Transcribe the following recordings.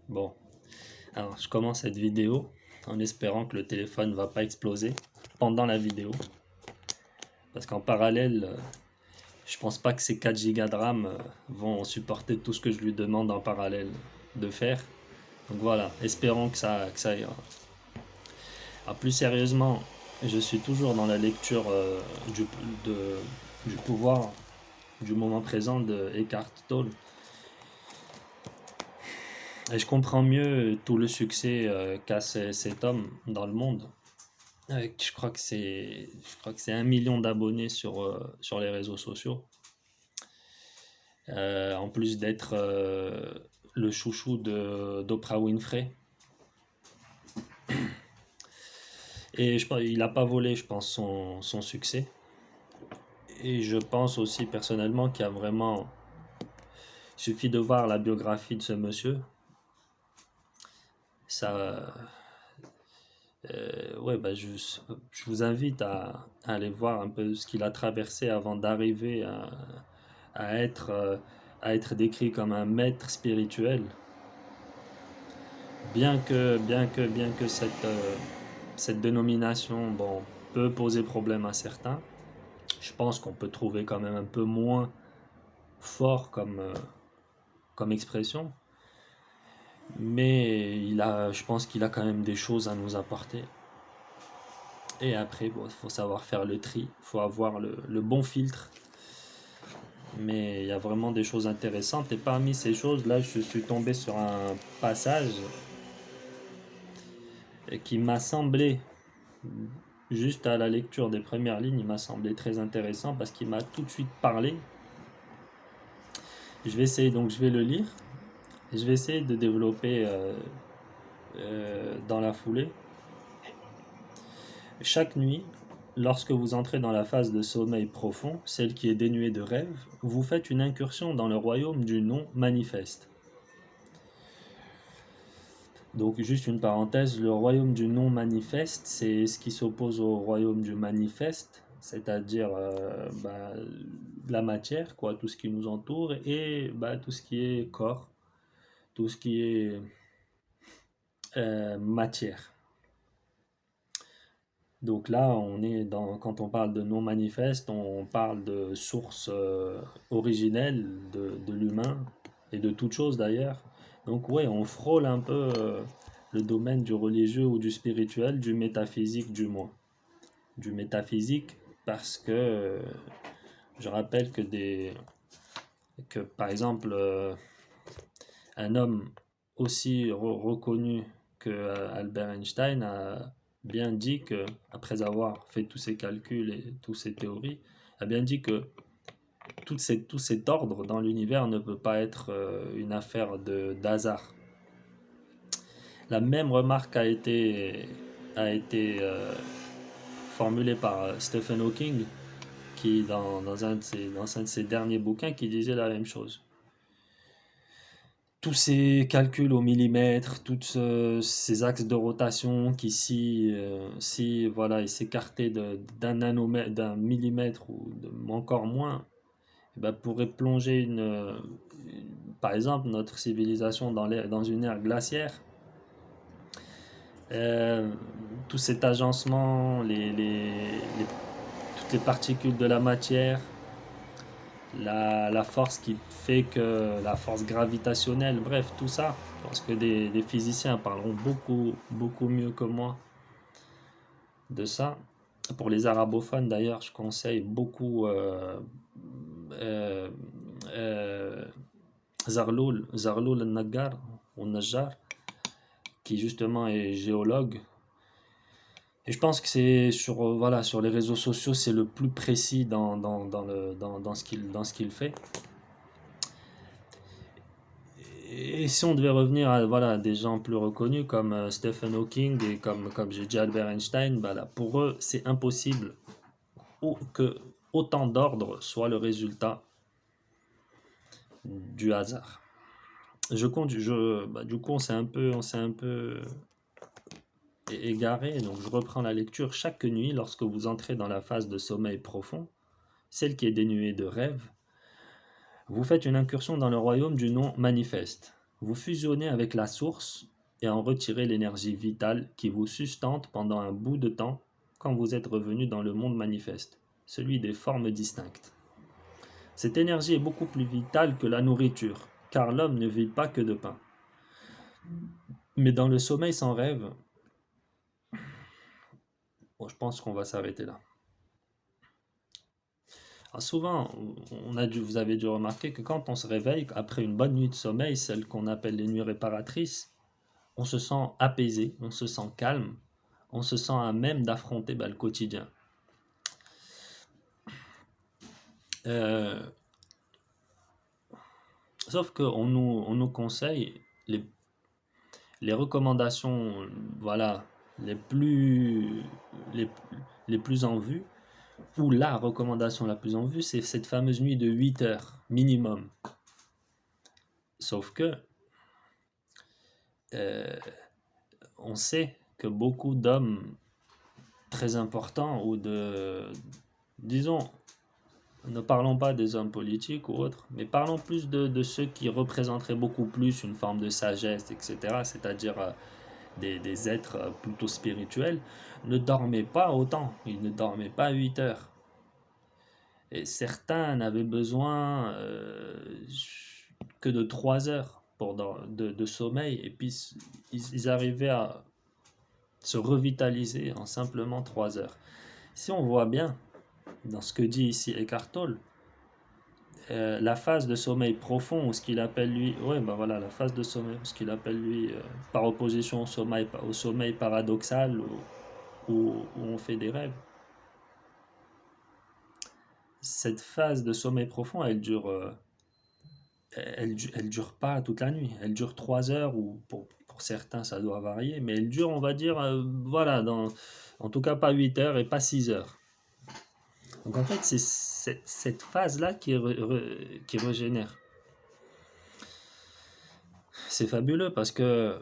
Bon, alors je commence cette vidéo en espérant que le téléphone va pas exploser pendant la vidéo. Parce qu'en parallèle, je pense pas que ces 4 Go de RAM vont supporter tout ce que je lui demande en parallèle de faire. Donc voilà, espérons que ça ira. Alors plus sérieusement, je suis toujours dans la lecture du, du pouvoir du moment présent de Eckhart Tolle. Et je comprends mieux tout le succès qu'a cet homme dans le monde. Je crois que c'est 1 million d'abonnés sur les réseaux sociaux. En plus d'être le chouchou d'Oprah Winfrey. Et il n'a pas volé, je pense, son succès. Et je pense aussi personnellement qu'il y a vraiment... Il suffit de voir la biographie de ce monsieur. Ça... ouais, bah, je vous invite à aller voir un peu ce qu'il a traversé avant d'arriver à être, à être décrit comme un maître spirituel. Bien que cette dénomination, bon, peut poser problème à certains, je pense qu'on peut trouver quand même un peu moins fort comme expression. Mais je pense qu'il a quand même des choses à nous apporter. Et après, bon, il faut savoir faire le tri, il faut avoir le bon filtre. Mais il y a vraiment des choses intéressantes. Et parmi ces choses, là, je suis tombé sur un passage qui m'a semblé, juste à la lecture des premières lignes, il m'a semblé très intéressant parce qu'il m'a tout de suite parlé. Je vais essayer, donc je vais le lire. Et je vais essayer de développer dans la foulée. Chaque nuit, lorsque vous entrez dans la phase de sommeil profond, celle qui est dénuée de rêves, vous faites une incursion dans le royaume du non manifeste. Donc juste une parenthèse, le royaume du non manifeste, c'est ce qui s'oppose au royaume du manifeste, c'est-à-dire la matière, quoi, tout ce qui nous entoure, et tout ce qui est corps, tout ce qui est matière. Donc là, quand on parle de non manifeste, on parle de source originelle de l'humain et de toute chose d'ailleurs. Donc ouais, on frôle un peu le domaine du religieux ou du spirituel, du métaphysique du moins. Du métaphysique parce que je rappelle que par exemple un homme aussi reconnu que Albert Einstein a bien dit que, après avoir fait tous ses calculs et toutes ses théories, a bien dit que tout cet ordre dans l'univers ne peut pas être une affaire d'hasard. La même remarque a été formulée par Stephen Hawking, qui dans un de ses derniers bouquins, qui disait la même chose. Tous ces calculs au millimètre, tous ces axes de rotation qui si voilà, ils s'écartaient d'un nanomètre, d'un millimètre ou encore moins, pourraient plonger par exemple notre civilisation dans une ère glaciaire. Tout cet agencement, toutes les particules de la matière, la force qui fait que la force gravitationnelle, bref, tout ça. Je pense que des physiciens parleront beaucoup mieux que moi de ça. Pour les arabophones, d'ailleurs, je conseille beaucoup euh, euh, Zarloul al-Naggar, ou Najjar, qui justement est géologue. Et je pense que c'est sur les réseaux sociaux, c'est le plus précis dans ce qu'il fait. Et si on devait revenir à des gens plus reconnus comme Stephen Hawking et comme j'ai dit Albert Einstein, pour eux, c'est impossible que autant d'ordre soit le résultat du hasard. Du coup, on s'est un peu égaré, donc je reprends la lecture. Chaque nuit, lorsque vous entrez dans la phase de sommeil profond, celle qui est dénuée de rêve, vous faites une incursion dans le royaume du non manifeste. vous fusionnez avec la source et en retirez l'énergie vitale qui vous sustente pendant un bout de temps quand vous êtes revenu dans le monde manifeste, celui des formes distinctes. Cette énergie est beaucoup plus vitale que la nourriture, car l'homme ne vit pas que de pain. Mais dans le sommeil sans rêve, bon, je pense qu'on va s'arrêter là. Alors souvent, vous avez dû remarquer que quand on se réveille après une bonne nuit de sommeil, celle qu'on appelle les nuits réparatrices, on se sent apaisé, on se sent calme, on se sent à même d'affronter le quotidien. Euh, Sauf qu'on nous conseille les recommandations, voilà, les plus, les, les plus en vue, ou la recommandation la plus en vue, c'est cette fameuse nuit de 8 heures minimum. Sauf que euh, on sait que beaucoup d'hommes très importants disons, ne parlons pas des hommes politiques ou autres, mais parlons plus de ceux qui représenteraient beaucoup plus une forme de sagesse, etc., c'est-à-dire des êtres plutôt spirituels, ne dormaient pas autant, ils ne dormaient pas 8 heures. Et certains n'avaient besoin que de 3 heures de sommeil, et puis ils arrivaient à se revitaliser en simplement 3 heures. Si on voit bien, dans ce que dit ici Eckhart Tolle, la phase de sommeil profond, ou ce qu'il appelle lui, ouais, ben voilà, la phase de sommeil, ce qu'il appelle lui, par opposition au sommeil paradoxal, où on fait des rêves. Cette phase de sommeil profond, elle dure pas toute la nuit. Elle dure 3 heures, ou pour certains, ça doit varier, mais elle dure, on va dire, voilà, en tout cas pas 8 heures et pas 6 heures. Donc en fait, c'est cette phase-là qui régénère. C'est fabuleux parce que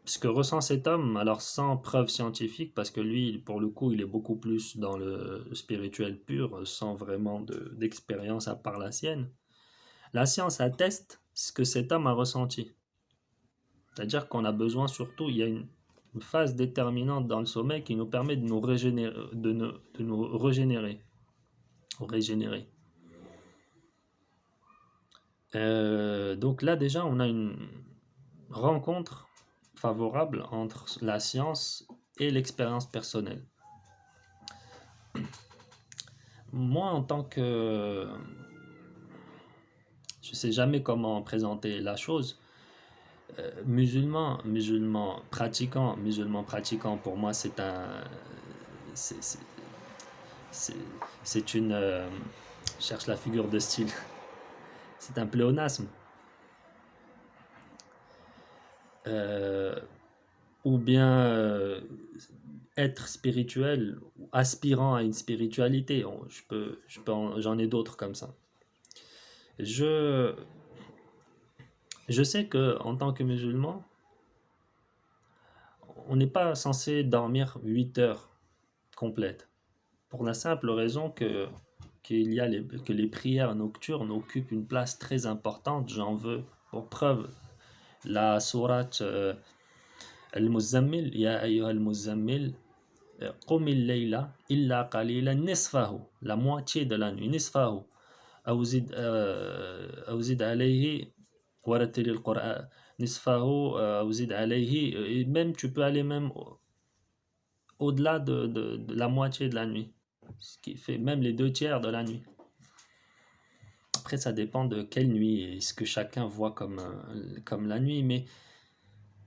ce que ressent cet homme, alors sans preuve scientifique, parce que lui, pour le coup, il est beaucoup plus dans le spirituel pur, sans vraiment d'expérience à part la sienne. La science atteste ce que cet homme a ressenti. C'est-à-dire qu'on a besoin surtout, il y a une phase déterminante dans le sommeil qui nous permet de nous régénérer, régénérer. Donc là déjà, on a une rencontre favorable entre la science et l'expérience personnelle. Moi, en tant que... Je ne sais jamais comment présenter la chose. Musulman pratiquant, pour moi, c'est c'est c'est- c'est une... je cherche la figure de style. C'est un pléonasme. Euh, ou bien être spirituel, ou aspirant à une spiritualité. J'en ai d'autres comme ça. Je, je sais que en tant que musulman, on n'est pas censé dormir 8 heures complètes. Pour la simple raison que les prières nocturnes occupent une place très importante. J'en veux pour preuve la sourate Al-Muzammil, Ya ayyuha al-Muzammil, قم الليل إلا قليلا نصفه, la moitié de la nuit, نصفه أو زد عليه ورتل القرآن نصفه أو زد عليه, et même tu peux aller même au-delà de la moitié de la nuit, ce qui fait même les 2 tiers de la nuit. Après, ça dépend de quelle nuit et ce que chacun voit comme la nuit, mais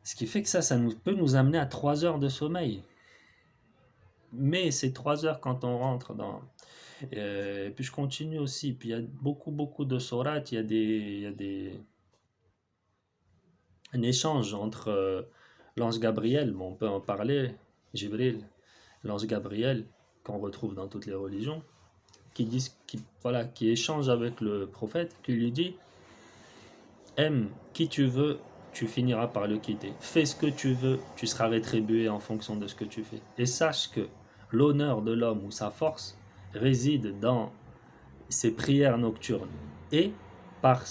ce qui fait que ça peut nous amener à 3 heures de sommeil. Mais c'est 3 heures quand on rentre dans... Et puis je continue aussi, puis il y a beaucoup de sourates, il y a un échange entre l'ange Gabriel, bon, on peut en parler, Jibril, l'ange Gabriel, qu'on retrouve dans toutes les religions, qui échange avec le prophète, qui lui dit: aime qui tu veux, tu finiras par le quitter. Fais ce que tu veux, tu seras rétribué en fonction de ce que tu fais. Et sache que l'honneur de l'homme ou sa force réside dans ses prières nocturnes et par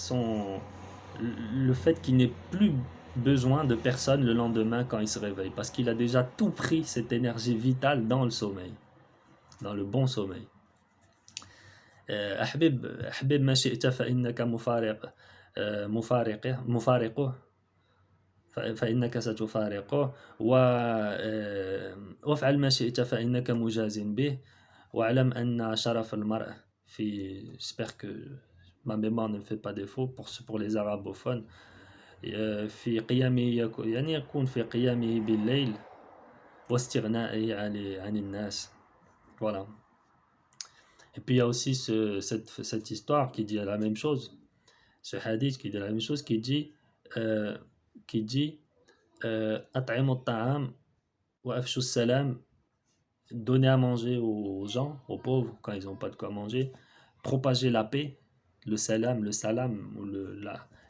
le fait qu'il n'ait plus besoin de personne le lendemain quand il se réveille, parce qu'il a déjà tout pris cette énergie vitale dans le sommeil, dans le bon sommeil. أحبب ما شئت فإنك مفارقه فإنك ستفارقه وافعل ما شئت فإنك مجاز به واعلم أن شرف المرء في j'espère que ma mémoire ne me fait pas défaut pour les arabophones في قيامه يعني يكون في قيامه بالليل واستغنائه عن الناس. Voilà. Et puis il y a aussi cette histoire qui dit la même chose, ce hadith qui dit la même chose, euh, qui dit أطعموا الطعام وأفشوا السلام, donner à manger aux gens, aux pauvres quand ils n'ont pas de quoi manger, propager la paix, le salam ou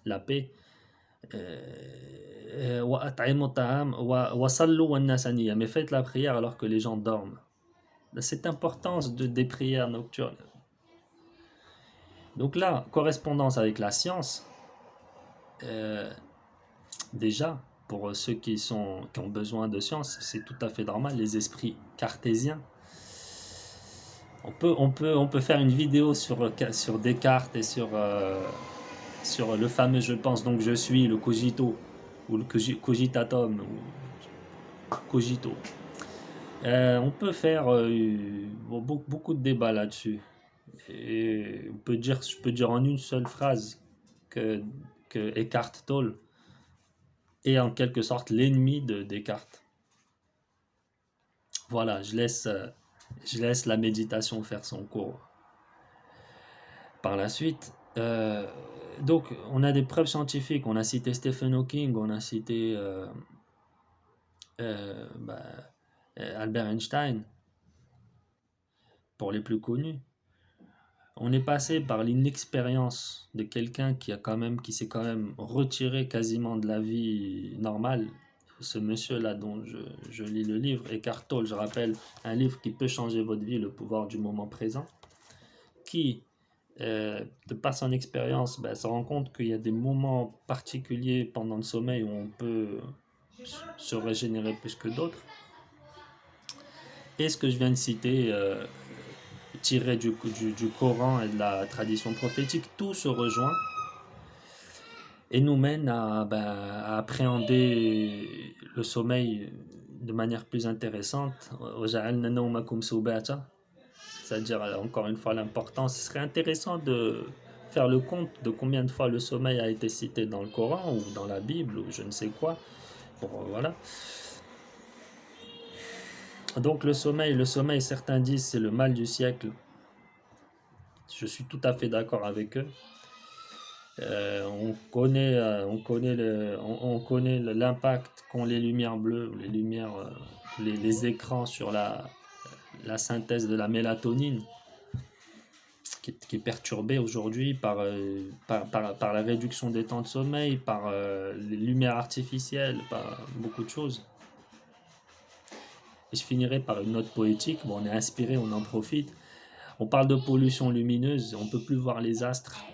la paix. وأطعموا الطعام وصلوا والناس نيام, mais faites la prière alors que les gens dorment. Cette importance des prières nocturnes. Donc là, correspondance avec la science, déjà, pour ceux qui ont besoin de science, c'est tout à fait normal, les esprits cartésiens. On peut faire une vidéo sur Descartes et sur le fameux je pense donc je suis, le cogito, ou le cogitatum, ou cogito. On peut faire beaucoup de débats là-dessus. Et je peux dire en une seule phrase que Eckhart Tolle est en quelque sorte l'ennemi de Descartes. Voilà, je laisse la méditation faire son cours. Par la suite, donc on a des preuves scientifiques, on a cité Stephen Hawking, on a cité Albert Einstein, pour les plus connus. On est passé par l'inexpérience de quelqu'un qui s'est quand même retiré quasiment de la vie normale. Ce monsieur-là dont je lis le livre, Eckhart Tolle, je rappelle, un livre qui peut changer votre vie, le pouvoir du moment présent, qui, de par son expérience, se rend compte qu'il y a des moments particuliers pendant le sommeil où on peut se régénérer plus que d'autres. Et ce que je viens de citer, tiré du Coran et de la tradition prophétique, tout se rejoint et nous mène à appréhender le sommeil de manière plus intéressante. C'est-à-dire, encore une fois, l'importance. Ce serait intéressant de faire le compte de combien de fois le sommeil a été cité dans le Coran ou dans la Bible ou je ne sais quoi. Voilà. Donc le sommeil, certains disent c'est le mal du siècle. Je suis tout à fait d'accord avec eux. On connaît l'impact qu'ont les lumières bleues, les écrans sur la synthèse de la mélatonine, qui est perturbée aujourd'hui par la réduction des temps de sommeil, par les lumières artificielles, par beaucoup de choses. Et je finirai par une note poétique. Bon, on est inspiré, on en profite. On parle de pollution lumineuse, on ne peut plus voir les astres.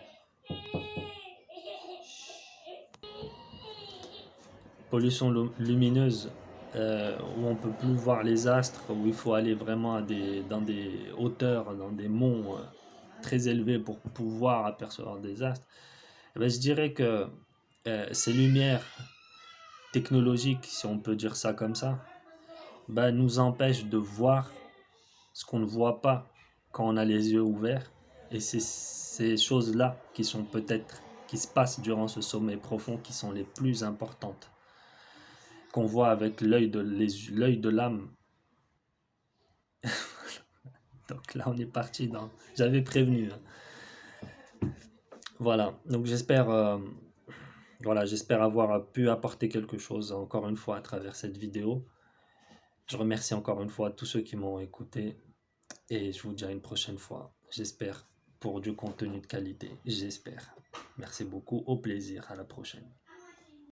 Pollution lumineuse, où on ne peut plus voir les astres, où il faut aller vraiment dans des hauteurs, dans des monts très élevés pour pouvoir apercevoir des astres. Je dirais que ces lumières technologiques, si on peut dire ça comme ça, nous empêchent de voir ce qu'on ne voit pas quand on a les yeux ouverts. Et c'est ces choses-là qui se passent durant ce sommeil profond qui sont les plus importantes, qu'on voit avec l'œil de l'âme. Donc là, on est parti dans... J'avais prévenu. Voilà, donc j'espère avoir pu apporter quelque chose encore une fois à travers cette vidéo. Je remercie encore une fois tous ceux qui m'ont écouté et je vous dis à une prochaine fois. J'espère pour du contenu de qualité. J'espère. Merci beaucoup. Au plaisir. À la prochaine.